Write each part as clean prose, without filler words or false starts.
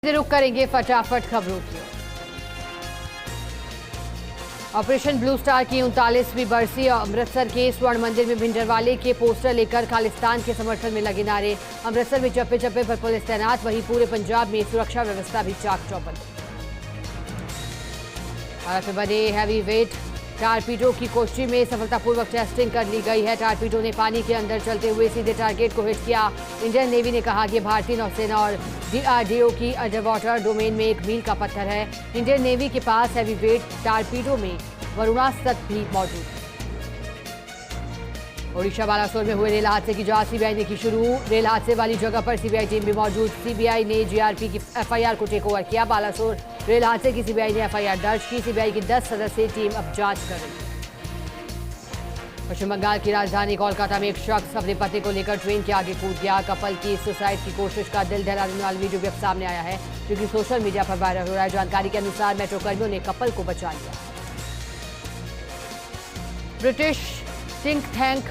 रुक करेंगे फटाफट खबरों की। ऑपरेशन ब्लू स्टार की 39वीं बरसी। अमृतसर के स्वर्ण मंदिर में भिंडरवाले के पोस्टर लेकर खालिस्तान के समर्थन में लगे नारे। अमृतसर में चप्पे चप्पे पर पुलिस तैनात, वहीं पूरे पंजाब में सुरक्षा व्यवस्था भी चाक चौबंद। भारत में बने हैवी वेट टारपीडो की कोच्चि में सफलतापूर्वक टेस्टिंग कर ली गई है। टारपीडो ने पानी के अंदर चलते हुए सीधे टारगेट को हिट किया। इंडियन नेवी ने कहा कि भारतीय नौसेना और DRDO की अंडर वाटर डोमेन में एक मील का पत्थर है। इंडियन नेवी के पास हैवी वेट टारपीडो में वरुणास्त्र भी मौजूद है। ओडिशा बालासोर में हुए रेल हादसे की जांच सीबीआई ने की शुरू। रेल हादसे वाली जगह पर सीबीआई टीम भी मौजूद। सीबीआई ने जीआरपी की FIR को टेक ओवर किया। बालासोर रेल हादसे की सीबीआई ने FIR दर्ज की। सीबीआई की 10 सदस्यीय टीम अब जांच कर रही है। पश्चिम बंगाल की राजधानी कोलकाता में एक शख्स अपने पति को लेकर ट्रेन के आगे कूद गया। कपल की सुसाइड की कोशिश का दिल दहलाने वाला वीडियो भी अब सामने आया है, जो कि सोशल मीडिया पर वायरल हो रहा है। जानकारी के अनुसार मेट्रो कर्मियों ने कपल को बचा लिया। ब्रिटिश थिंक टैंक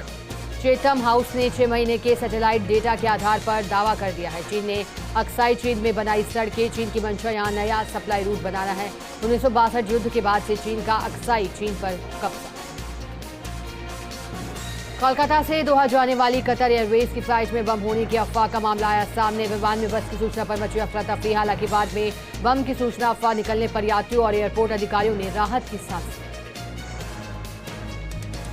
चेथम हाउस ने 6 महीने के सैटेलाइट डेटा के आधार पर दावा कर दिया है। चीन ने अक्साई चीन में बनाई सड़कें। चीन की मंशा यहां नया सप्लाई रूट बनाना है। 1962 युद्ध के बाद से चीन का अक्साई चीन पर कब्जा। कोलकाता से दोहा जाने वाली कतर एयरवेज की फ्लाइट में बम होने की अफवाह का मामला आया सामने। विमान में बस की सूचना पर मची अफरा तफरी। हालांकि बाद में बम की सूचना अफवाह निकलने पर यात्रियों और एयरपोर्ट अधिकारियों ने राहत की सांस ली।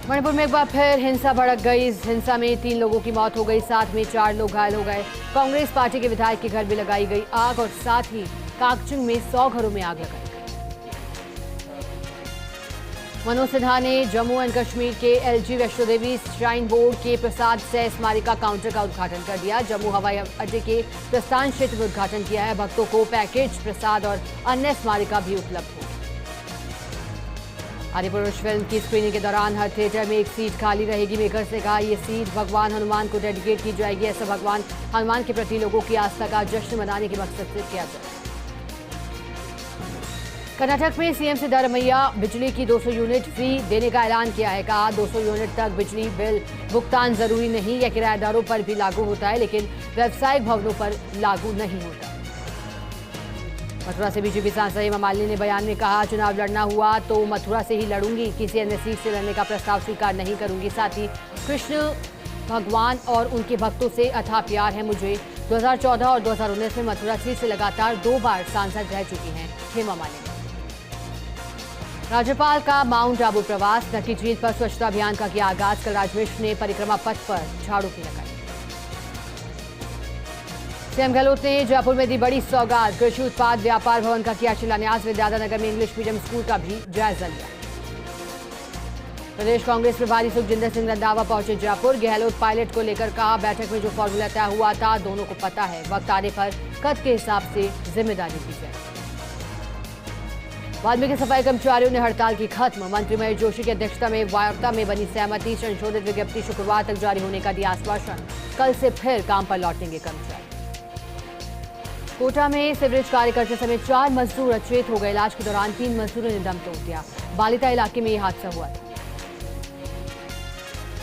मणिपुर में एक बार फिर हिंसा भड़क गई। इस हिंसा में 3 लोगों की मौत हो गई, साथ में 4 लोग घायल हो गए। कांग्रेस पार्टी के विधायक के घर में लगाई गई आग और साथ ही काकचुंग में 100 घरों में आग लगाई। मनोज सिन्हा ने जम्मू एंड कश्मीर के LG Vaishno Devi shrine board के प्रसाद सह स्मारिका काउंटर का उद्घाटन कर दिया। जम्मू हवाई अड्डे के प्रस्थान क्षेत्र में उद्घाटन किया है। भक्तों को पैकेज प्रसाद और अन्य स्मारिका भी उपलब्ध होगी। आदिपुरुष फिल्म की स्क्रीनिंग के दौरान हर थिएटर में एक सीट खाली रहेगी। मेकर्स ने कहा ये सीट भगवान हनुमान को डेडिकेट की जाएगी। ऐसा भगवान हनुमान के प्रति लोगों की आस्था का जश्न मनाने के मकसद से किया जाए। कर्नाटक में CM सिद्धारमैया बिजली की 200 यूनिट फ्री देने का ऐलान किया है। कहा 200 यूनिट तक बिजली बिल भुगतान जरूरी नहीं। यह किराएदारों पर भी लागू होता है, लेकिन व्यावसायिक भवनों पर लागू नहीं होता। मथुरा से बीजेपी सांसद हेमा मालिनी ने बयान में कहा चुनाव लड़ना हुआ तो मथुरा से ही लड़ूंगी, किसी अन्य सीट से लड़ने का प्रस्ताव स्वीकार नहीं करूंगी। साथ ही कृष्ण भगवान और उनके भक्तों से अथाह प्यार है मुझे। 2014 और 2019 में मथुरा सीट से लगातार 2 बार सांसद रह चुकी हैं हेमा मालिनी। राज्यपाल का माउंट आबू प्रवास। नक्की झील पर स्वच्छता अभियान का किया आगाज। कल राजमिश्र ने परिक्रमा पथ पर झाड़ू भी लगाई। सीएम गहलोत ने जयपुर में दी बड़ी सौगात। कृषि उत्पाद व्यापार भवन का किया शिलान्यास। विद्याधर में इंग्लिश मीडियम स्कूल का भी जायजा लिया। प्रदेश कांग्रेस प्रभारी सुखजिंदर सिंह रंधावा पहुंचे जयपुर। गहलोत पायलट को लेकर कहा बैठक में जो फॉर्मूला तय हुआ था दोनों को पता है, वक्त आने पर कद के हिसाब से जिम्मेदारी दी जाए। वाल्मीकि सफाई कर्मचारियों ने हड़ताल की खत्म। मंत्री महेश जोशी की अध्यक्षता में वार्ता में बनी सहमति। संशोधित विज्ञप्ति शुक्रवार तक जारी होने का दिया आश्वासन। कल से फिर काम पर लौटेंगे कर्मचारी। कोटा में सीवरेज कार्य करते समय 4 मजदूर अचेत हो गए। इलाज के दौरान 3 मजदूरों ने दम तोड़ दिया। बालिता इलाके में यह हादसा हुआ था।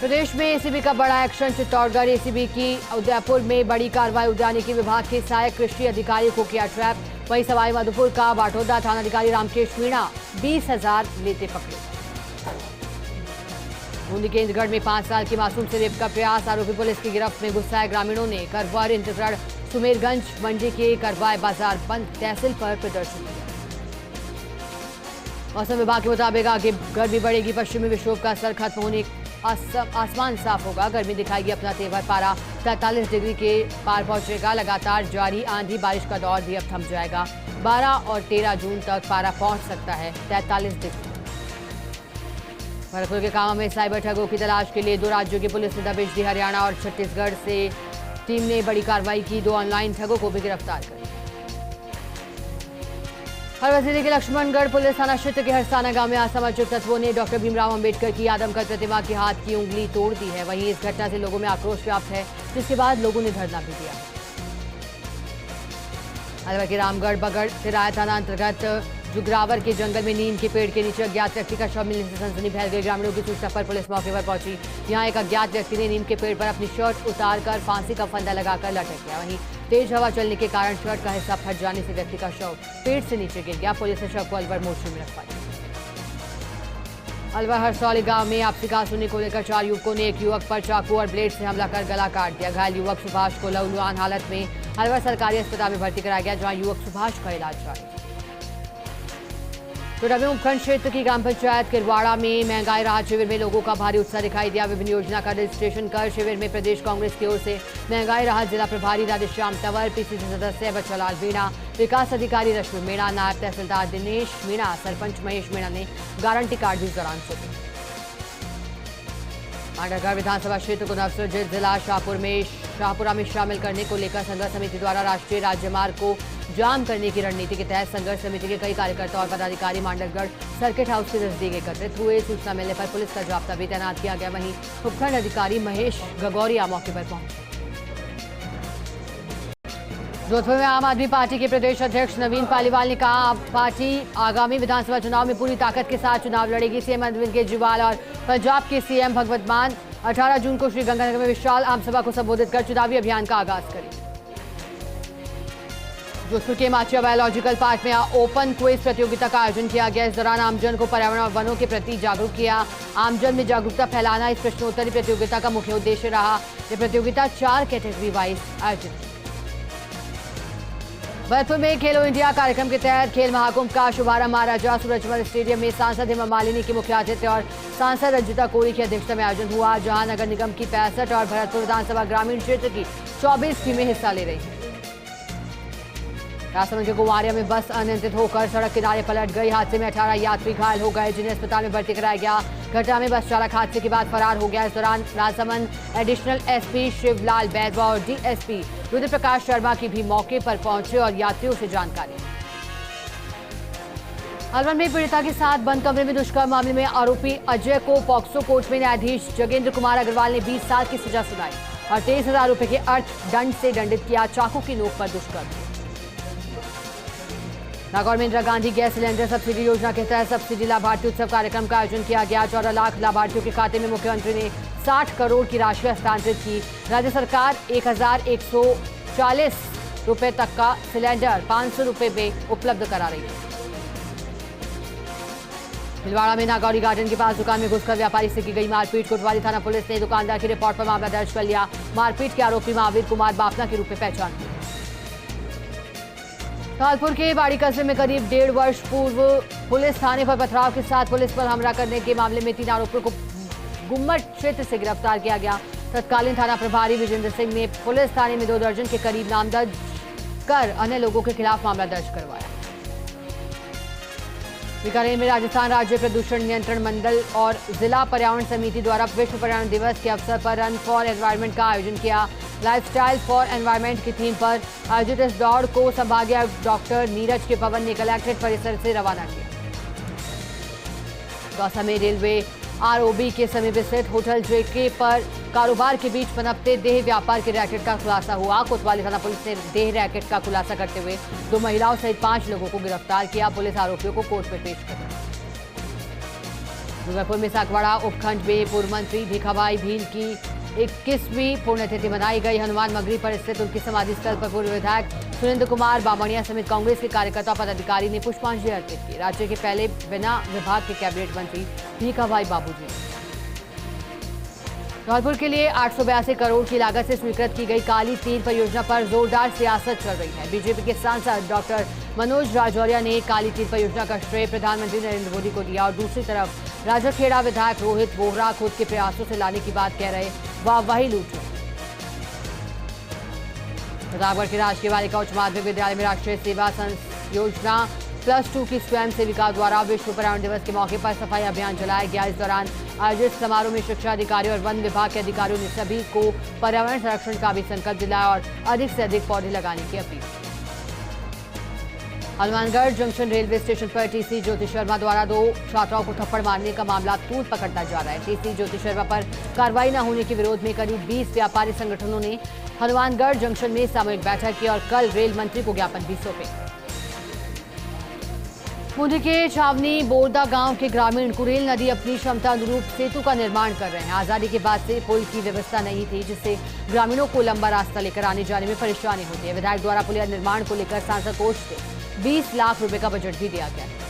प्रदेश में ACB का बड़ा एक्शन। चित्तौड़गढ़ ACB की उदयपुर में बड़ी कार्रवाई। उद्यानिकी विभाग के सहायक कृषि अधिकारी को किया ट्रैप। वहीं सवाई माधोपुर का बाटोदा थानाधिकारी रामकेश मीणा 20,000 लेते पकड़े। बूंदी के इंद्रगढ़ में 5 साल की मासूम से रेप का प्रयास। आरोपी पुलिस की गिरफ्त में गुस्साए ग्रामीणों ने करवार इंद्रगढ़ सुमेरगंज मंडी के करवाए बाजार बंद तहसील पर प्रदर्शन किया। मौसम विभाग के मुताबिक आगे गर्मी बढ़ेगी। पश्चिमी विक्षोभ का असर खत्म होने आसमान साफ होगा। गर्मी दिखाएगी अपना तेवर। पारा 43 डिग्री के पार पहुंचेगा। लगातार जारी आंधी बारिश का दौर भी अब थम जाएगा। 12 और 13 जून तक पारा पहुंच सकता है 43 डिग्री। भरतपुर के कामा में साइबर ठगों की तलाश के लिए 2 राज्यों की पुलिस ने दबिश दी। हरियाणा और छत्तीसगढ़ से टीम ने बड़ी कार्रवाई की। 2 ऑनलाइन ठगों को भी गिरफ्तार कर लिया। हरवद जिले के लक्ष्मणगढ़ पुलिस थाना क्षेत्र के हरसाना गांव में असामाजिक तत्वों ने डॉक्टर भीमराव अंबेडकर की आदमकद प्रतिमा के हाथ की उंगली तोड़ दी है। वहीं इस घटना से लोगों में आक्रोश व्याप्त है, जिसके बाद लोगों ने धरना भी दिया। अलवर के रामगढ़ बगड़ तिराया थाना अंतर्गत जुगरावर के जंगल में नीम के पेड़ के नीचे अज्ञात व्यक्ति का शव मिलने से सनसनी फैल गई। ग्रामीणों की सूचना पर पुलिस मौके पर पहुंची। यहां एक अज्ञात व्यक्ति ने नीम के पेड़ पर अपनी शर्ट उतारकर फांसी का फंदा लगाकर लटक गया। वहीं तेज हवा चलने के कारण शर्ट का हिस्सा फट जाने से व्यक्ति का शव पेड़ से नीचे गिर गया। पुलिस ने शव को अलवर मोर्चरी में रखवाया। अलवर हरसौली गांव में आपसी कहासुनी को लेकर 4 युवकों ने एक युवक पर चाकू और ब्लेड से हमला कर गला काट दिया। घायल युवक सुभाष को लहूलुहान हालत में अलवर सरकारी अस्पताल में भर्ती कराया गया, जहां युवक सुभाष का इलाज जारी है। टोडामें उपखंड क्षेत्र की ग्राम पंचायत किरवाड़ा में महंगाई राहत शिविर में लोगों का भारी उत्साह दिखाई दिया। विभिन्न योजना का रजिस्ट्रेशन कर शिविर में प्रदेश कांग्रेस की ओर से महंगाई राहत जिला प्रभारी राधेश्याम तंवर, पीसीसी सदस्य बच्चालाल मीणा, विकास अधिकारी रश्मि मीणा, नायब तहसीलदार दिनेश मीणा, सरपंच महेश मीणा ने गारंटी कार्ड भी इस दौरान सौंपे। मांडरगढ़ विधानसभा क्षेत्र को नवसृजित जिला शाहपुरा में शामिल करने को लेकर संघर्ष समिति द्वारा राष्ट्रीय राजमार्ग को जाम करने की रणनीति के तहत संघर्ष समिति के कई कार्यकर्ता और पदाधिकारी मांडरगढ़ सर्किट हाउस के नजदीक एकत्रित हुए। सूचना मिलने पर पुलिस का जाब्ता भी तैनात किया गया। वहीं उपखंड अधिकारी महेश गगौरिया मौके पर पहुंचे। जोधपुर में आम आदमी पार्टी के प्रदेश अध्यक्ष नवीन पालीवाल ने कहा, पार्टी आगामी विधानसभा चुनाव में पूरी ताकत के साथ चुनाव लड़ेगी। सीएम अरविंद केजरीवाल और पंजाब के सीएम भगवंत मान 18 जून को श्रीगंगानगर में विशाल आमसभा को संबोधित कर चुनावी अभियान का आगाज करेंगे। जोधपुर के माचिया बायोलॉजिकल पार्क में ओपन क्विज प्रतियोगिता का आयोजन किया गया। इस दौरान आमजन को पर्यावरण और वनों के प्रति जागरूक किया। आमजन में जागरूकता फैलाना इस प्रश्नोत्तरी प्रतियोगिता का मुख्य उद्देश्य रहा। यह प्रतियोगिता 4 कैटेगरी वाइज आयोजित की। भरतपुर में खेलो इंडिया कार्यक्रम के तहत खेल महाकुंभ का शुभारंभ महाराजा सूरजमल स्टेडियम में सांसद हेमा मालिनी की मुख्य अतिथि और सांसद रंजिता कोरी की अध्यक्षता में आयोजन हुआ, जहां नगर निगम की 65 और भरतपुर विधानसभा ग्रामीण क्षेत्र की 24 टीमें हिस्सा ले रही हैं। राजसमंद के कुंवारिया में बस अनियंत्रित होकर सड़क किनारे पलट गई। हादसे में 18 यात्री घायल हो गए, जिन्हें अस्पताल में भर्ती कराया गया। घटना में बस चालक हादसे के बाद फरार हो गया। इस दौरान राजसमंद एडिशनल एसपी शिवलाल बैरवा और डीएसपी रुद्र प्रकाश शर्मा की भी मौके पर पहुंचे और यात्रियों से जानकारी। अलवर में पीड़िता के साथ बंद कमरे में दुष्कर्म मामले में आरोपी अजय को पॉक्सो कोर्ट में न्यायाधीश जगेंद्र कुमार अग्रवाल ने 20 साल की सजा सुनाई और 23,000 रुपए के अर्थदंड से दंडित किया। चाकू की नोक पर दुष्कर्म। नागौर में Indira Gandhi gas cylinder subsidy योजना के तहत सब्सिडी लाभार्थी उत्सव कार्यक्रम का आयोजन किया गया। 14 लाख लाभार्थियों के खाते में मुख्यमंत्री ने 60 करोड़ की राशि हस्तांतरित की। राज्य सरकार 1,140 रुपए तक का सिलेंडर 500 रुपए में उपलब्ध करा रही है। भीलवाड़ा में नागौरी गार्डन के पास दुकान में घुसकर व्यापारी से की गई मारपीट। कोतवाली थाना पुलिस ने दुकानदार की रिपोर्ट पर मामला दर्ज कर लिया। मारपीट के आरोपी महावीर कुमार बाफना के रूप में पहचान हुई। कानपुर के बाड़ी कस्बे में करीब 1.5 वर्ष पूर्व पुलिस थाने पर पथराव के साथ पुलिस पर हमला करने के मामले में 3 आरोपियों को गुम्मट क्षेत्र से गिरफ्तार किया गया। तत्कालीन थाना प्रभारी विजेंद्र सिंह ने पुलिस थाने में 2 दर्जन के करीब नाम दर्ज कर अन्य लोगों के खिलाफ मामला दर्ज करवाया। बीकानेर में राजस्थान राज्य प्रदूषण नियंत्रण मंडल और जिला पर्यावरण समिति द्वारा विश्व पर्यावरण दिवस के अवसर पर रन फॉर एनवायरनमेंट का आयोजन किया। लाइफस्टाइल फॉर एनवायरनमेंट की थीम पर आयोजित इस दौड़ को संभागीय आयुक्त डॉक्टर नीरज के पवन ने कलेक्ट्रेट परिसर से रवाना किया। दौसा में रेलवे आरओबी के समीप स्थित होटल जेके पर कारोबार के बीच पनपते देह व्यापार के रैकेट का खुलासा हुआ। कोतवाली थाना पुलिस ने देह रैकेट का खुलासा करते हुए 2 महिलाओं सहित 5 लोगों को गिरफ्तार किया। पुलिस आरोपियों को कोर्ट में पेश कर। डूंगरपुर में सागवाड़ा उपखंड में पूर्व मंत्री भीखाबाई भील की 21वीं पुण्यतिथि मनाई गई। हनुमान मगरी पर स्थित उनकी समाधि स्थल पर पूर्व विधायक सुरेंद्र कुमार बामणिया समेत कांग्रेस के कार्यकर्ता पदाधिकारी ने पुष्पांजलि अर्पित की। राज्य के पहले बिना विभाग के कैबिनेट मंत्री भीखाबाई बाबूजी। धौलपुर के लिए 882 करोड़ की लागत से स्वीकृत की गई काली तीर परियोजना पर जोरदार सियासत चल रही है। बीजेपी के सांसद डॉक्टर मनोज राजौरिया ने काली तीर परियोजना का श्रेय प्रधानमंत्री नरेंद्र मोदी को दिया और दूसरी तरफ राजाखेड़ा विधायक रोहित बोहरा खुद के प्रयासों से लाने की बात कह रहे, वाहवाही लूट रहे। प्रतापगढ़ के राजकीय बालिका उच्च माध्यमिक विद्यालय में राष्ट्रीय सेवा योजना +2 की स्वयं सेविका द्वारा विश्व पर्यावरण दिवस के मौके पर सफाई अभियान चलाया गया। इस दौरान आयोजित समारोह में शिक्षा अधिकारी और वन विभाग के अधिकारियों ने सभी को पर्यावरण संरक्षण का भी संकल्प दिलाया और अधिक से अधिक पौधे लगाने की appeal. Hanumangarh junction railway station पर टीसी ज्योति शर्मा द्वारा 2 छात्राओं को थप्पड़ मारने का मामला तूल पकड़ता जा रहा है। टीसी ज्योति शर्मा पर कार्रवाई न होने के विरोध में करीब 20 व्यापारी संगठनों ने हनुमानगढ़ जंक्शन में सामूहिक बैठक की और कल रेल मंत्री को ज्ञापन भी सौंपे। बूंदी के छावनी बोरदा गांव के ग्रामीण कुरेल नदी अपनी क्षमता अनुरूप सेतु का निर्माण कर रहे हैं। आजादी के बाद से पुल की व्यवस्था नहीं थी, जिससे ग्रामीणों को लंबा रास्ता लेकर आने जाने में परेशानी होती है। विधायक द्वारा पुल निर्माण को लेकर सांसद कोष से 20 लाख रुपए का बजट भी दिया गया है।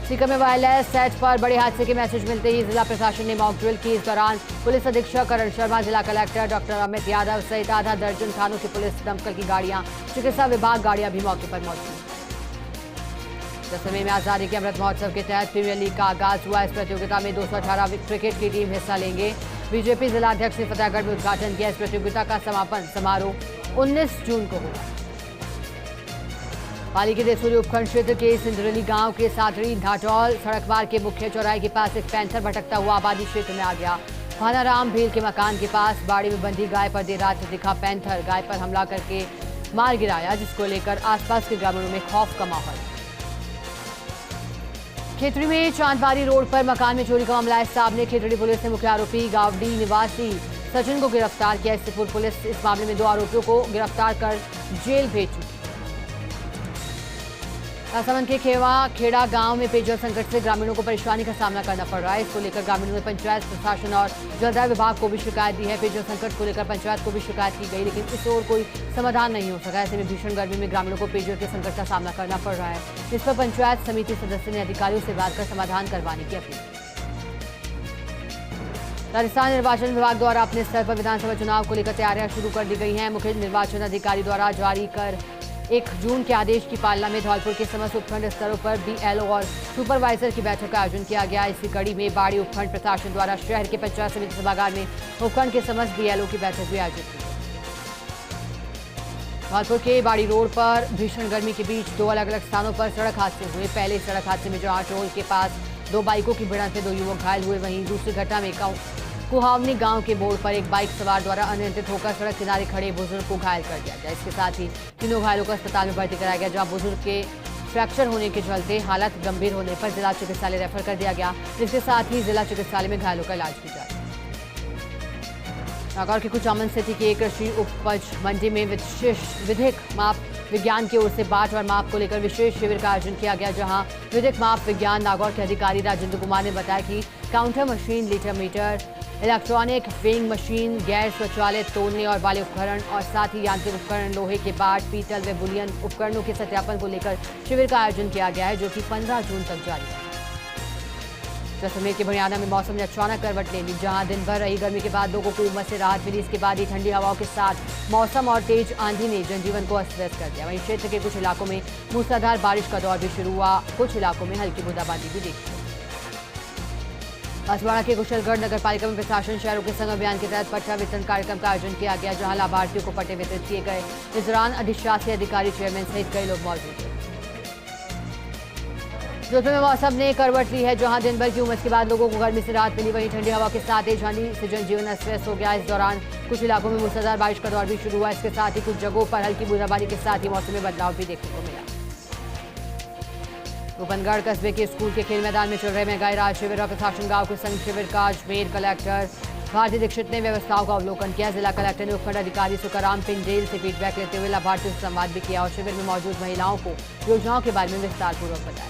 सीकर में वायरलेस सेट पर बड़े हादसे के मैसेज मिलते ही जिला प्रशासन ने मॉक ड्रिल की। इस दौरान पुलिस अधीक्षक करण शर्मा, जिला कलेक्टर डॉक्टर अमित यादव सहित आधा दर्जन थानों की पुलिस, दमकल की गाड़ियां, चिकित्सा विभाग गाड़ियां भी मौके पर मौजूद। जैसलमेर में आजादी के अमृत महोत्सव के तहत प्रीमियर लीग का आगाज हुआ। इस प्रतियोगिता में 218 क्रिकेट की टीम हिस्सा लेंगे। बीजेपी जिला अध्यक्ष ने फतेहगढ़ में उद्घाटन किया। इस प्रतियोगिता का समापन समारोह 19 जून को होगा। पाली के देसूरी उपखंड क्षेत्र के सिंदरली गांव के सादरी ढाटौल सड़क मार्ग के मुख्य चौराहे के पास एक पैंथर भटकता हुआ आबादी क्षेत्र में आ गया। भानाराम भील के मकान के पास बाड़ी में बंधी गाय पर देर रात दिखा पैंथर गाय पर हमला करके मार गिराया, जिसको लेकर आसपास के ग्रामीणों में खौफ का माहौल। खेतड़ी में चांदबारी रोड पर मकान में चोरी का मामला है सामने। खेतड़ी पुलिस ने मुख्य आरोपी गावडी निवासी सचिन को गिरफ्तार किया। इससे पूर्व पुलिस इस मामले में 2 आरोपियों को गिरफ्तार कर जेल भेज चुकी। राजसमंद के खेड़ा गांव में पेयजल संकट से ग्रामीणों को परेशानी का सामना करना पड़ रहा है। इसको लेकर ग्रामीणों ने पंचायत प्रशासन और जलदाय विभाग को भी शिकायत दी है। पेयजल संकट को लेकर पंचायत को भी शिकायत की गई, लेकिन इस ओर कोई समाधान नहीं हो सका। ऐसे में भीषण गर्मी में ग्रामीणों को पेयजल के संकट का सामना करना पड़ रहा है। इस पर पंचायत समिति सदस्य ने अधिकारियों से बात कर समाधान करवाने की अपील। राजस्थान निर्वाचन विभाग द्वारा अपने स्तर पर विधानसभा चुनाव को लेकर तैयारियां शुरू कर दी गई हैं। मुख्य निर्वाचन अधिकारी द्वारा जारी कर 1 जून के आदेश की पालना में धौलपुर के समस्त उपखंड स्तरों पर बीएलओ और सुपरवाइजर की बैठक का आयोजन किया गया। इसी कड़ी में बाड़ी उपखंड प्रशासन द्वारा शहर के पंचायत समिति सभागार में उपखंड के समस्त बीएलओ की बैठक भी आयोजित की। धौलपुर के बाड़ी रोड पर भीषण गर्मी के बीच 2 अलग अलग स्थानों पर सड़क हादसे हुए। पहले सड़क हादसे में जहां टोल के पास 2 बाइकों की भिड़ंत में 2 युवक घायल हुए, वहीं दूसरी घटना में कुहावनी गांव के मोड़ पर एक बाइक सवार द्वारा अनियंत्रित होकर सड़क किनारे खड़े बुजुर्ग को घायल कर दिया गया। इसके साथ ही तीनों घायलों को अस्पताल में भर्ती कराया गया, जहां बुजुर्ग के फ्रैक्चर होने के चलते हालत गंभीर होने पर जिला चिकित्सालय रेफर कर दिया गया। इसके साथ ही जिला चिकित्सालय में घायलों का इलाज किया जा रहा है। नागौर के कुचामन स्थिति की एक कृषि उपज मंडी में विधिक माप विज्ञान की ओर से बाट और माप को लेकर विशेष शिविर का आयोजन किया गया, जहां विधिक माप विज्ञान नागौर के अधिकारी राजेंद्र कुमार ने बताया कि counter machine, litre metre, electronic weighing machine, गैर स्वचालित तोलने और वाले उपकरण और साथ ही यांत्रिक उपकरण, लोहे के बाट, पीतल व बुलियन उपकरणों के सत्यापन को लेकर शिविर का आयोजन किया गया है, जो कि 15 जून तक जारी है। जैसलमेर के भड़ियाना में मौसम ने अचानक करवट ले ली, जहां दिन भर रही गर्मी के बाद लोगों को उमस से राहत मिली। इसके बाद ही ठंडी हवाओं के साथ मौसम और तेज आंधी ने जनजीवन को अस्त व्यस्त कर दिया। वहीं क्षेत्र के कुछ इलाकों में मूसलाधार बारिश का दौर भी शुरू हुआ। कुछ इलाकों में हल्की बूंदाबांदी भी देखी। बांसवाड़ा के कुशलगढ़ नगर पालिका में प्रशासन शहरों के संग अभियान के तहत पट्टा वितरण कार्यक्रम का आयोजन किया गया, जहां लाभार्थियों को पट्टे वितरित किए गए। इस दौरान अधिशासी अधिकारी, चेयरमैन सहित कई लोग मौजूद थे। जोधपुर में मौसम ने करवट ली है, जहां दिन भर की उमस के बाद लोगों को गर्मी से राहत मिली। वहीं ठंडी हवा के साथ तेज आंधी से जनजीवन अस्त व्यस्त हो गया। इस दौरान कुछ इलाकों में मूसलाधार बारिश का दौर भी शुरू हुआ। इसके साथ ही कुछ जगहों पर हल्की बूंदाबांदी के साथ ही मौसम में बदलाव भी देखने को मिला। रूपनगढ़ कस्बे के स्कूल के खेल मैदान में चल रहे महंगाई राहत शिविर और प्रशासन गांव के संघ शिविर का अजमेर कलेक्टर भारती दीक्षित ने व्यवस्थाओं का अवलोकन किया। जिला कलेक्टर ने उपखंड अधिकारी सुकाराम पिंडेल से फीडबैक लेते हुए लाभार्थियों से संवाद भी किया और शिविर में मौजूद महिलाओं को योजनाओं के बारे में विस्तारपूर्वक बताया।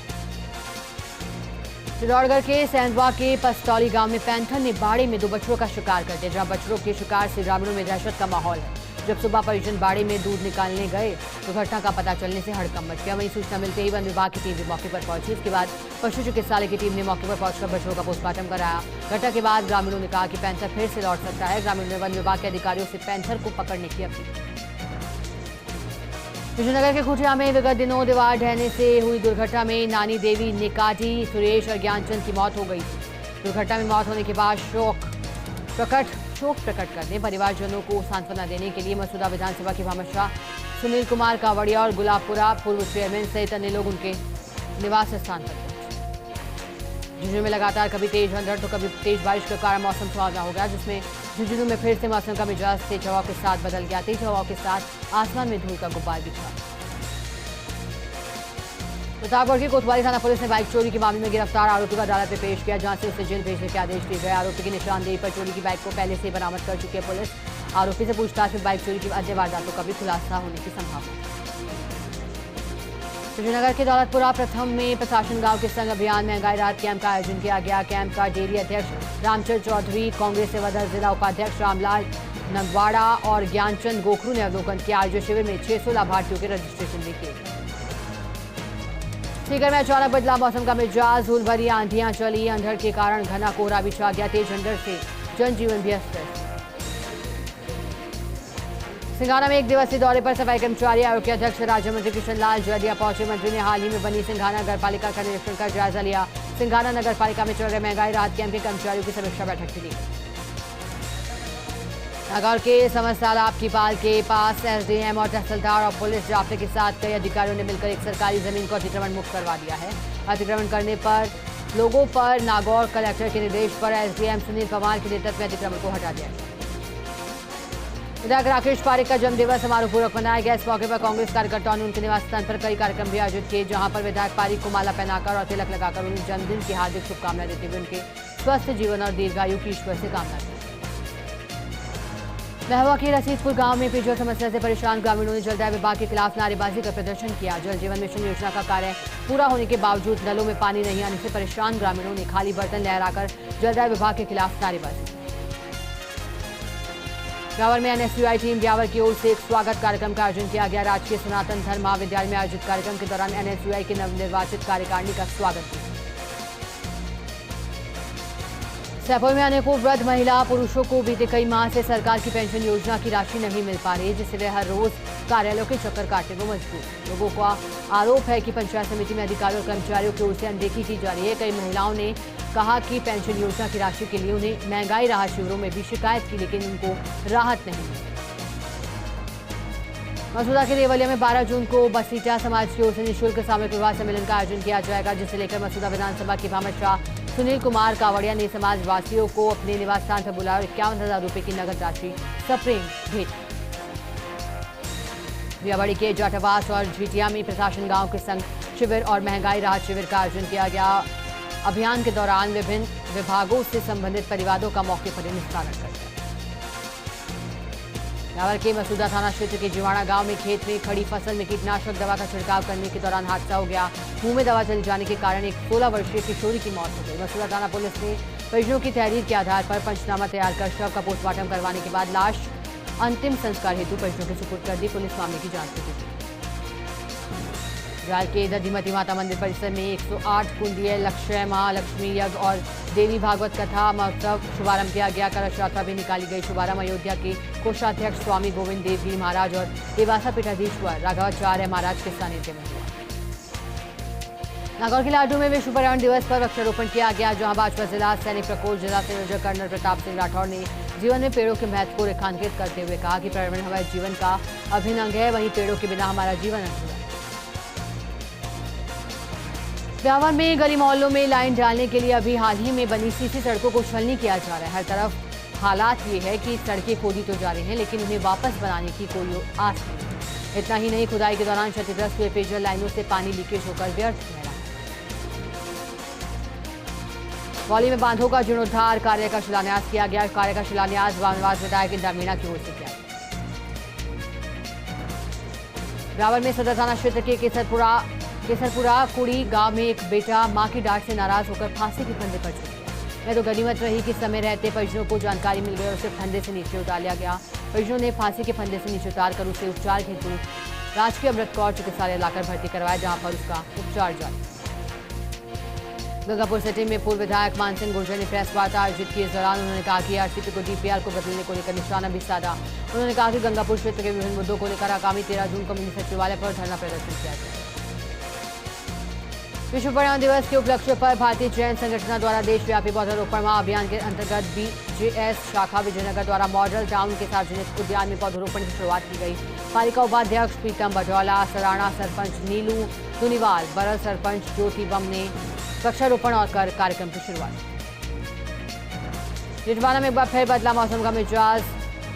चित्तौड़गढ़ के सेंधवा के पस्तौली गांव में पैंथर ने बाड़े में 2 बछड़ों का शिकार कर दिया, जहां बछड़ों के शिकार से ग्रामीणों में दहशत का माहौल है। जब सुबह परिजन बाड़े में दूध निकालने गए तो घटना का पता चलने से हड़कंप मच गया। वहीं सूचना मिलते ही वन विभाग की टीम भी मौके पर पहुंची। इसके बाद पशु चिकित्सालय की टीम ने मौके पर पहुंचकर बछड़ों का पोस्टमार्टम कराया। घटना के बाद ग्रामीणों ने कहा कि पैंथर फिर से लौट सकता है। ग्रामीणों ने वन विभाग के अधिकारियों से पैंथर को पकड़ने की अपील। विजयनगर के खुटिया में विगत दिनों दीवार ढहने से हुई दुर्घटना में नानी देवी, निकाटी, सुरेश और ज्ञानचंद की मौत हो गई। दुर्घटना में मौत होने के बाद शोक प्रकट करने परिवारजनों को सांत्वना देने के लिए मसूदा विधानसभा के भामाशाह सुनील कुमार कावड़िया और गुलाबपुरा पूर्व चेयरमैन सहित अन्य लोग उनके निवास स्थान पर पहुंचे। झुंझुनू में लगातार कभी तेज अंधड़ तो कभी तेज बारिश के कारण मौसम सुहावना हो गया, जिसमें झुंझुनू में फिर से मौसम का मिजाज तेज हवाओं के साथ बदल गया। तेज हवाओं के साथ आसमान में धूल का गुब्बार भी छा। प्रतापगढ़ की कोतवाली थाना पुलिस ने बाइक चोरी के मामले में गिरफ्तार आरोपी को अदालत में पेश किया, जहां से उसे जेल भेजने के आदेश दिए गए। आरोपी की निशानदेही पर चोरी की बाइक को पहले से बरामद कर चुकी है पुलिस। आरोपी से पूछताछ में बाइक चोरी की अन्य वारदातों का भी खुलासा होने की संभावना है। श्रीनगर के दौलतपुरा प्रथम में प्रशासन गांव के संग अभियान महंगाई राहत कैंप का आयोजन किया गया। कैंप का डेयरी अध्यक्ष रामचंद्र चौधरी, कांग्रेस सेवादल जिला उपाध्यक्ष रामलाल नगवाड़ा और ज्ञानचंद गोखरू ने अवलोकन किया। आयोजित शिविर में 600 लाभार्थियों के रजिस्ट्रेशन भी किए। सीकर में अचानक बदला मौसम का मिजाज, धूल भरी आंधियां चली। अंधड़ के कारण घना कोहरा भी छा गया। तेज अंधड़ से जनजीवन भी अस्त व्यस्त। सिंघाना में एक दिवसीय दौरे पर सफाई कर्मचारी आयोग के अध्यक्ष राज्य मंत्री कृष्ण लाल जड़िया पहुंचे। मंत्री ने हाल ही में बनी सिंघाना नगर पालिका का निरीक्षण कर जायजा लिया। सिंघाना नगर पालिका में चल रहे महंगाई राहत कैंप के कर्मचारियों की समीक्षा बैठक की। नागौर के समस्त तालाब की पाल के पास एसडीएम और तहसीलदार और पुलिस जाब्ते के साथ कई अधिकारियों ने मिलकर एक सरकारी जमीन को अतिक्रमण मुक्त करवा दिया है। अतिक्रमण करने पर लोगों पर नागौर कलेक्टर के निर्देश पर एसडीएम सुनील पवार के नेतृत्व में अतिक्रमण को हटा दिया। विधायक राकेश पारिक का जन्मदिवस समारोहपूर्वक मनाया गया। इस मौके पर कांग्रेस कार्यकर्ताओं ने उनके निवास स्थान पर कई कार्यक्रम भी आयोजित किए, जहां पर विधायक पारिक को माला पहनाकर और तिलक लगाकर उन्हें जन्मदिन की हार्दिक शुभकामनाएं देते हुए उनके स्वस्थ जीवन और दीर्घायु की ईश्वर से कामना की। महवा के रसीदपुर गांव में पेयजल समस्या से परेशान ग्रामीणों ने जलदाय विभाग के खिलाफ नारेबाजी कर प्रदर्शन किया। जल जीवन मिशन योजना का कार्य पूरा होने के बावजूद नलों में पानी नहीं आने से परेशान ग्रामीणों ने खाली बर्तन लहराकर जलदाय विभाग के खिलाफ नारेबाजी। ब्यावर में एनएसयूआई टीम ब्यावर की ओर से एक स्वागत कार्यक्रम का आयोजन किया गया। राजकीय सनातन धर्म महाविद्यालय में आयोजित कार्यक्रम के दौरान एनएसयूआई के नवनिर्वाचित कार्यकारिणी का स्वागत किया। सैफोर में अनेकों वृद्ध महिला पुरुषों को बीते कई माह से सरकार की पेंशन योजना की राशि नहीं मिल पा रही, जिससे वे हर रोज कार्यालयों के चक्कर काटने को मजबूर। लोगों का आरोप है कि पंचायत समिति में अधिकारियों और कर्मचारियों की ओर से अनदेखी की जा रही है। कई महिलाओं ने कहा कि पेंशन योजना की राशि के लिए उन्हें महंगाई राहत शिविरों में भी शिकायत की, लेकिन उनको राहत नहीं मिली। मसूदा के रेवलिया में 12 जून को बसीटा समाज की ओर से निःशुल्क सामूहिक विवाह सम्मेलन का आयोजन किया जाएगा, जिसे लेकर मसूदा विधानसभा के भामाशाह सुनील कुमार कावड़िया ने समाजवासियों को अपने निवास स्थान पर बुलाया और 51,000 रुपए की नगद राशि सप्रेम भेंट। बियावाड़ी के जाटावास और झीटिया में प्रशासन गांव के संग शिविर और महंगाई राहत शिविर का आयोजन किया गया। अभियान के दौरान विभिन्न विभागों से संबंधित परिवारों का मौके पर निस्तारण कर दिया। ब्यावर के मसूदा थाना क्षेत्र के जिवाड़ा गांव में खेत में खड़ी फसल में कीटनाशक दवा का छिड़काव करने के दौरान हादसा हो गया। मुंह में दवा चले जाने के कारण एक 16 वर्षीय किशोरी की मौत हो गई। मसूदा थाना पुलिस ने परिजनों की तहरीर के आधार पर पंचनामा तैयार कर शव का पोस्टमार्टम करवाने के बाद लाश अंतिम संस्कार हेतु परिजनों के सुपुर्द कर दी। पुलिस मामले की जांच कर रही है। रायल के दधिमती माता मंदिर परिसर में 108 कुंडीय लक्ष्य महालक्ष्मी यज्ञ और देवी भागवत कथा महोत्सव शुभारंभ किया गया। कलश यात्रा भी निकाली गई। शुभारंभ अयोध्या के कोषाध्यक्ष स्वामी गोविंद देव गिरी महाराज और देवासा पीठाधीश्वर राघवाचार्य महाराज के सानिध्य में हुआ। नागौर के लाडू में विश्व पर्यावरण दिवस पर वृक्षारोपण किया गया, जहां भाजपा जिला सैनिक प्रकोष्ठ जिला संयोजक कर्नल प्रताप सिंह राठौर ने जीवन में पेड़ों के महत्व को रेखांकित करते हुए कहा कि पर्यावरण हमारे जीवन का अभिन्न अंग है, वहीं पेड़ों के बिना हमारा जीवन अधूरा है। ब्यावर में गली मोहल्लों में लाइन डालने के लिए अभी हाल ही में बनी सीसी सड़कों को छलनी किया जा रहा है। हर तरफ हालात ये है कि सड़कें खोदी तो जा रही हैं, लेकिन उन्हें वापस बनाने की कोई आस नहीं। इतना ही नहीं, खुदाई के दौरान क्षतिग्रस्त हुए पेयजल लाइनों से पानी लीकेज होकर व्यर्थ रह रहा है। बौली में बांधों का जीर्णोद्धार कार्य का शिलान्यास किया गया। कार्य का शिलान्यास वामनिवास विधायक इंदिरा मीणा की ओर से किया। ब्यावर में सदर थाना क्षेत्र के केसरपुरा कुड़ी गांव में एक बेटा मां की डांट से नाराज होकर फांसी के फंदे पर चढ़ गया। यह तो गनीमत रही कि समय रहते परिजनों को जानकारी मिल गई और उसे फंदे से नीचे उतार लिया गया। परिजनों ने फांसी के फंदे से नीचे उतार कर उसे उपचार हेतु राजकीय अमृत कौर चिकित्सालय लाकर भर्ती करवाया, जहां पर उसका उपचार जारी। गंगापुर सिटी में पूर्व विधायक मानसिंह गुर्जर ने प्रेस वार्ता आयोजित की। इस दौरान उन्होंने कहा कि आरसीपी को डीपीआर को बदलने को लेकर निशाना भी साधा। उन्होंने कहा कि गंगापुर क्षेत्र के विभिन्न मुद्दों को लेकर आगामी 13 जून को मिनी सचिवालय पर धरना प्रदर्शन किया जाएगा। विश्व पर्यावरण दिवस के उपलक्ष्य पर भारतीय जैन संगठन द्वारा देशव्यापी पौधारोपण महाअभियान के अंतर्गत बीजेएस शाखा विजयनगर द्वारा मॉडल टाउन के सार्वजनिक उद्यान में पौधारोपण की शुरुआत की गई। पालिका उपाध्यक्ष प्रीतम बटौला, सराणा सरपंच नीलू दुनीवाल, बरल सरपंच ज्योति बम ने वृक्षारोपण और कर कार्यक्रम की शुरुआत। जिटवाना में एक बार फिर बदला मौसम का मिजाज।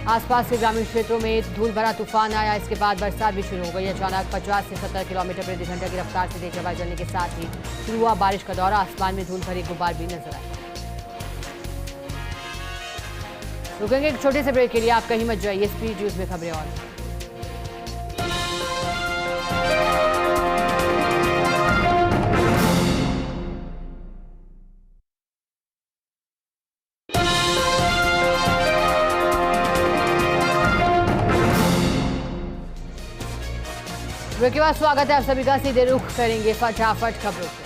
आसपास के ग्रामीण क्षेत्रों में धूल भरा तूफान आया। इसके बाद बरसात भी शुरू हो गई। अचानक 50 से 70 किलोमीटर प्रति घंटे की रफ्तार से तेज हवा चलने के साथ ही शुरू हुआ बारिश का दौर। आसमान में धूल भरी गुब्बार भी नजर आए। रुकेंगे एक छोटे से ब्रेक के लिए, आप कहीं मत जाइए। स्पीड न्यूज में खबरें और ब्रेक के बाद स्वागत है आप सभी का। सीधे रुख करेंगे फटाफट खबरों से।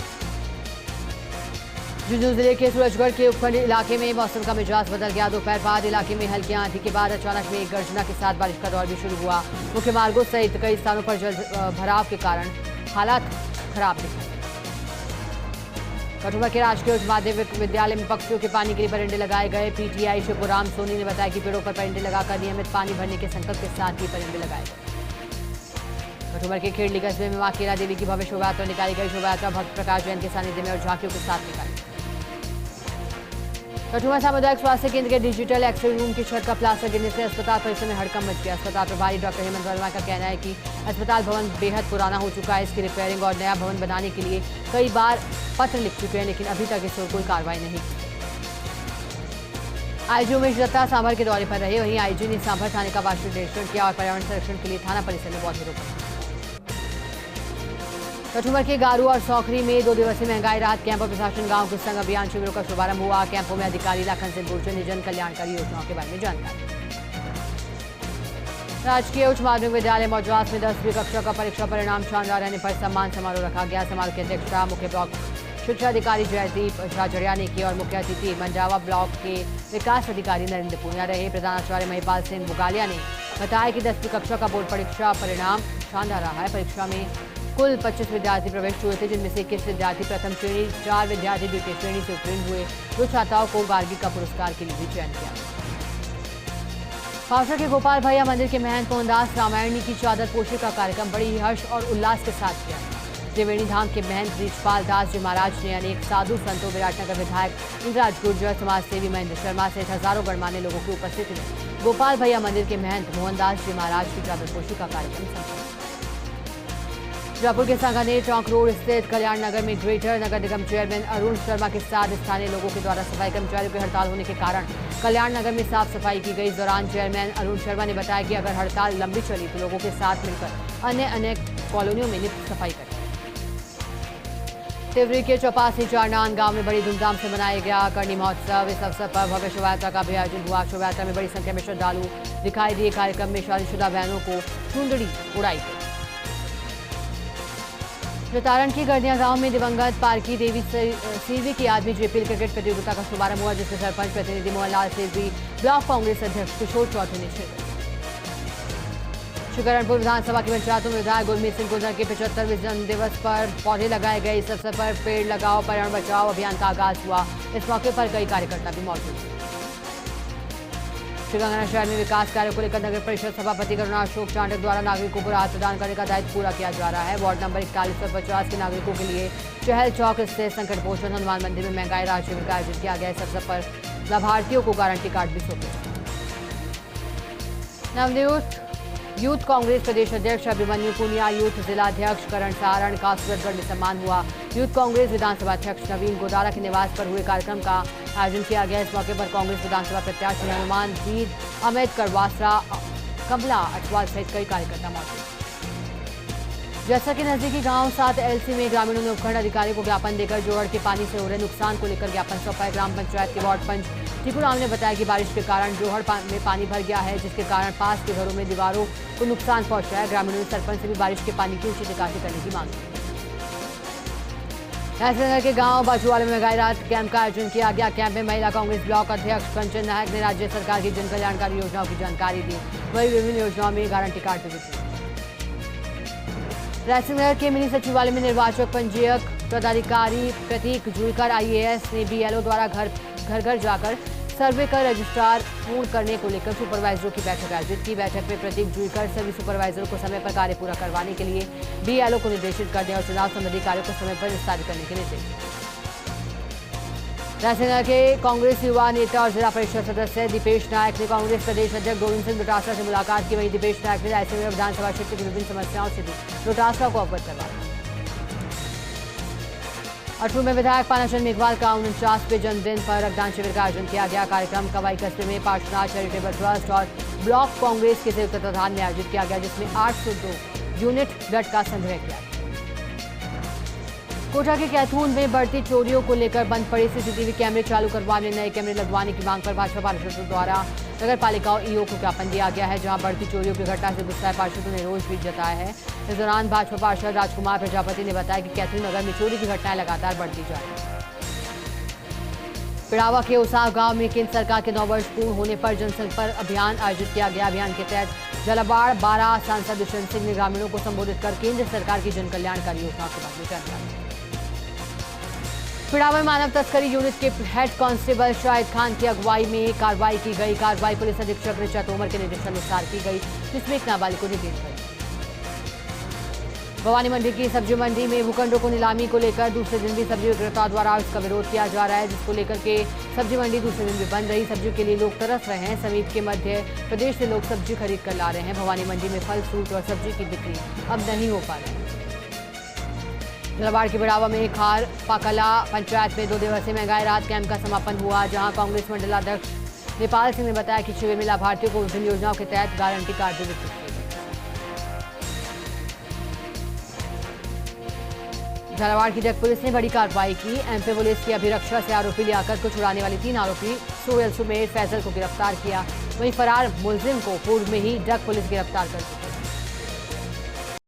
झुंझुनू जिले के सूरजगढ़ के उपखंड इलाके में मौसम का मिजाज बदल गया। दोपहर बाद इलाके में हल्की आंधी के बाद अचानक में एक गर्जना के साथ बारिश का दौर भी शुरू हुआ। मुख्य मार्गों सहित कई स्थानों पर जल भराव के कारण हालात खराब दिखे। कठुआ के राजकीय उच्च माध्यमिक विद्यालय में पक्षियों के पानी के लिए परिंदे लगाए गए। पीटीआई शिवपुराम सोनी ने बताया कि पेड़ों पर परिंदे लगाकर नियमित पानी भरने के संकल्प के साथ ही परिंदे लगाए गए। कठुआ के खेड़ली कस्बे में मां केला देवी की भव्य शोभा यात्रा निकाली गई। शोभा यात्रा भक्त प्रकाश जैन के सानिध्य में और झांकियों के साथ निकाली। कठुआ सामुदायिक स्वास्थ्य केंद्र के डिजिटल एक्सरे रूम की छत का प्लास्टर गिरने से अस्पताल परिसर में हड़कंप मच गया। अस्पताल प्रभारी डॉक्टर हेमंत वर्मा का कहना है कि अस्पताल भवन बेहद पुराना हो चुका है। इसकी रिपेयरिंग और नया भवन बनाने के लिए कई बार पत्र लिख चुके हैं, लेकिन अभी तक इस ओर कोई कार्रवाई नहीं की। आईजी उमेश दत्ता सांभर के दौरे पर रहे। वहीं आईजी ने सांभर थाने का वार्षिक निरीक्षण किया और पर्यावरण संरक्षण के लिए थाना परिसर में पौधरोपण। कठुआ के गारू और सौखरी में 2 दिवसीय महंगाई राहत कैंप और प्रशासन गांव के संग अभियान शिविरों का शुभारंभ हुआ। कैंपों में अधिकारी लाखन सिंह गुर्जर ने जन कल्याणकारी योजनाओं के बारे में जानकारी। राजकीय उच्च माध्यमिक विद्यालय मौजवास में 10वीं कक्षा का परीक्षा परिणाम शानदार रहने पर सम्मान समारोह रखा गया। समारोह की अध्यक्षता मुख्य ब्लॉक शिक्षा अधिकारी जयदीप झाझड़िया ने की और मुख्य अतिथि मंडावा ब्लॉक के विकास अधिकारी नरेंद्र पूनिया रहे। प्रधानाचार्य महिपाल सिंह बुगालिया ने बताया कि 10वीं कक्षा का बोर्ड परीक्षा परिणाम शानदार रहा है। परीक्षा में कुल 25 विद्यार्थी प्रविष्ट हुए थे, जिनमें से 21 विद्यार्थी प्रथम श्रेणी, 4 विद्यार्थी द्वितीय श्रेणी से उत्तीर्ण हुए। 2 छात्राओं को गार्गी का पुरस्कार के लिए भी चयन किया। पावसा के गोपाल भैया मंदिर के महंत मोहनदास रामायणी की चादर पोशी का कार्यक्रम बड़ी हर्ष और उल्लास के साथ किया। त्रिवेणी धाम के महंत रिचपाल दास जी महाराज ने अनेक साधु संतों, विराटनगर विधायक इंद्राज गुर्जर, समाजसेवी महेंद्र शर्मा सहित हजारों गणमान्य लोगों की उपस्थिति में गोपाल भैया मंदिर के महंत मोहनदास जी महाराज की चादर पोशी का कार्यक्रम संपन्न। जयपुर के सांगानेर चौक रोड स्थित कल्याण नगर में ग्रेटर नगर निगम चेयरमैन अरुण शर्मा के साथ स्थानीय लोगों के द्वारा सफाई कर्मचारियों की हड़ताल होने के कारण कल्याण नगर में साफ सफाई की गई। इस दौरान चेयरमैन अरुण शर्मा ने बताया कि अगर हड़ताल लंबी चली तो लोगों के साथ मिलकर अन्य कॉलोनियों में नित्य सफाई करें। तिवरी के चौपासी चारनान गांव में बड़ी धूमधाम से मनाया गया करनी महोत्सव। इस अवसर पर भव्य शोभा यात्रा का भी आयोजन हुआ। शोभा यात्रा में बड़ी संख्या में श्रद्धालु दिखाई दिए। कार्यक्रम में शादीशुदा बहनों को चुंदड़ी उड़ाई गई। प्रतारण की गर्दिया गांव में दिवंगत पारकी देवी सिरवी की आदमी जेपीएल क्रिकेट प्रतियोगिता का शुभारंभ हुआ, जिसमें सरपंच प्रतिनिधि मोहनलाल सिरवी, ब्लॉक कांग्रेस अध्यक्ष किशोर चौधरी ने शिरकत। शुकरणपुर विधानसभा की पंचायतों में विधायक गुरमीत सिंह गुर्जर के 75वें जन्म दिवस पर पौधे लगाए गए। इस अवसर पर पेड़ लगाओ पर्यावरण बचाओ अभियान का आगाज हुआ। इस मौके पर कई कार्यकर्ता भी मौजूद थे। श्रीगंगानगर शहर में विकास कार्यों को लेकर नगर परिषद सभापति करुणा अशोक चांडक द्वारा नागरिकों को राहत प्रदान करने का दायित्व पूरा किया जा रहा है। वार्ड नंबर 41 और 50 के नागरिकों के लिए चहल चौक स्थित संकट मोचन हनुमान मंदिर में महंगाई राहत शिविर का आयोजन किया गया। इस अवसर पर लाभार्थियों को गारंटी कार्ड भी सौंपे। नवनियुक्त यूथ कांग्रेस प्रदेश अध्यक्ष अभिमन्यु पुनिया, यूथ जिलाध्यक्ष करण सारण का सूरतगढ़ में सम्मान हुआ। यूथ कांग्रेस विधानसभा अध्यक्ष नवीन गोदारा के निवास पर हुए कार्यक्रम का आयोजन किया गया। इस मौके पर कांग्रेस विधानसभा प्रत्याशी हनुमान जीत, अमित करवासरा, कमला अटवाल सहित कई कार्यकर्ता मौजूद। जैसा कि नजदीकी गांव 7 LC में ग्रामीणों ने उपखंड अधिकारी को ज्ञापन देकर जोहड़ के पानी से हो रहे नुकसान को लेकर ज्ञापन सौंपा। ग्राम पंचायत के वार्ड पंच टीकूराम ने बताया कि बारिश के कारण जोहड़ में पानी भर गया है, जिसके कारण पास के घरों में दीवारों को नुकसान पहुंचा है। ग्रामीणों ने सरपंच से भी बारिश के पानी की उचित निकासी करने की मांग की। राजनगर के गांव बाजूवाला में महंगाई राहत कैंप का आयोजन किया गया। कैंप में महिला कांग्रेस ब्लॉक अध्यक्ष कंचन नायक ने राज्य सरकार की जन कल्याणकारी योजनाओं की जानकारी दी। वहीं विभिन्न योजनाओं में गारंटी कार्ड भी वितरित। राजनगर के मिनी सचिवालय में निर्वाचक पंजीयक पदाधिकारी प्रतीक जुलकर IAS ने BLO द्वारा घर घर जाकर सर्वे कर रजिस्ट्रार पूर्ण करने को लेकर सुपरवाइजरों की बैठक आयोजित की। बैठक में प्रतीक जुलकर सभी सुपरवाइजरों को समय पर कार्य पूरा करवाने के लिए BLO को निर्देशित करने और चुनाव संबंधी कार्यों को समय पर निस्तारित करने के निर्देश दिए। राजनगर के कांग्रेस युवा नेता और जिला परिषद सदस्य दीपेश नायक ने कांग्रेस प्रदेश अध्यक्ष गोविंद सिंह डोटासरा से मुलाकात की। वहीं दीपेश नायक ने रायसेन विधानसभा क्षेत्र की विभिन्न समस्याओं से भी डोटासरा को अवगत करवाया। अठरू में विधायक पानाचंद मेघवाल का 49वें जन्मदिन पर रक्तदान शिविर का आयोजन किया गया। कार्यक्रम कवाई कस्बे में पार्श्वनाथ चैरिटेबल ट्रस्ट और ब्लॉक कांग्रेस के संयुक्त तत्वाधान में आयोजित किया गया, जिसमें 802 यूनिट ब्लड का संग्रह किया गया। कोटा के कैथून में बढ़ती चोरियों को लेकर बंद पड़े CCTV कैमरे चालू करवाने, नए कैमरे लगवाने की मांग पर भाजपा पार्षदों द्वारा नगर पालिकाओं ईओ को ज्ञापन दिया गया है, जहां बढ़ती चोरियों की घटना से गुस्साए पार्षदों ने रोष भी जताया है। इस दौरान भाजपा पार्षद राजकुमार प्रजापति ने बताया कि कैथरी नगर में चोरी की घटनाएं लगातार बढ़ती जा रही है। पिड़ावा के उसाव गांव में केंद्र सरकार के 9 वर्ष पूर्ण होने पर जनसंपर्क अभियान आयोजित किया गया। अभियान के तहत जलाबाड़ 12 सांसद दुष्यंत सिंह ने ग्रामीणों को संबोधित कर केंद्र सरकार की जन कल्याणकारी योजनाओं के बारे में जानकारी दी। पिड़ावा में मानव तस्करी यूनिट के हेड कांस्टेबल शाहिद खान की अगुवाई में कार्रवाई की गई। कार्रवाई पुलिस अधीक्षक ऋचा तोमर के निर्देशानुसार की गई, जिसमें एक नाबालिग को निर्देश गई। भवानी मंडी की सब्जी मंडी में भूखंडों को नीलामी को लेकर दूसरे दिन भी सब्जी विक्रेताओं द्वारा इसका विरोध किया जा रहा है, जिसको लेकर के सब्जी मंडी दूसरे दिन भी बंद रही। सब्जी के लिए लोग तरस रहे हैं। समीप के मध्य प्रदेश से लोग सब्जी खरीद कर ला रहे हैं। भवानी मंडी में फल, फ्रूट और सब्जी की बिक्री अब नहीं हो पा रही है। जलाबाड़ के बिड़ावा में खार पाकला पंचायत में 2 दिवसीय महंगाई राहत कैंप का समापन हुआ, जहां कांग्रेस मंडलाध्यक्ष नेपाल सिंह ने बताया कि शिविर में लाभार्थियों को विभिन्न योजनाओं के तहत गारंटी कार्ड भी वितरित किए गए। झालावाड़ की जग पुलिस ने बड़ी कार्रवाई की। एमपी पुलिस की अभिरक्षा से आरोपी लियाकत को छुड़ाने वाले 3 आरोपी सोहेल सुमेर फैजल को गिरफ्तार किया। वहीं फरार मुलजिम को पूर्व में ही डग पुलिस गिरफ्तार कर चुकी है।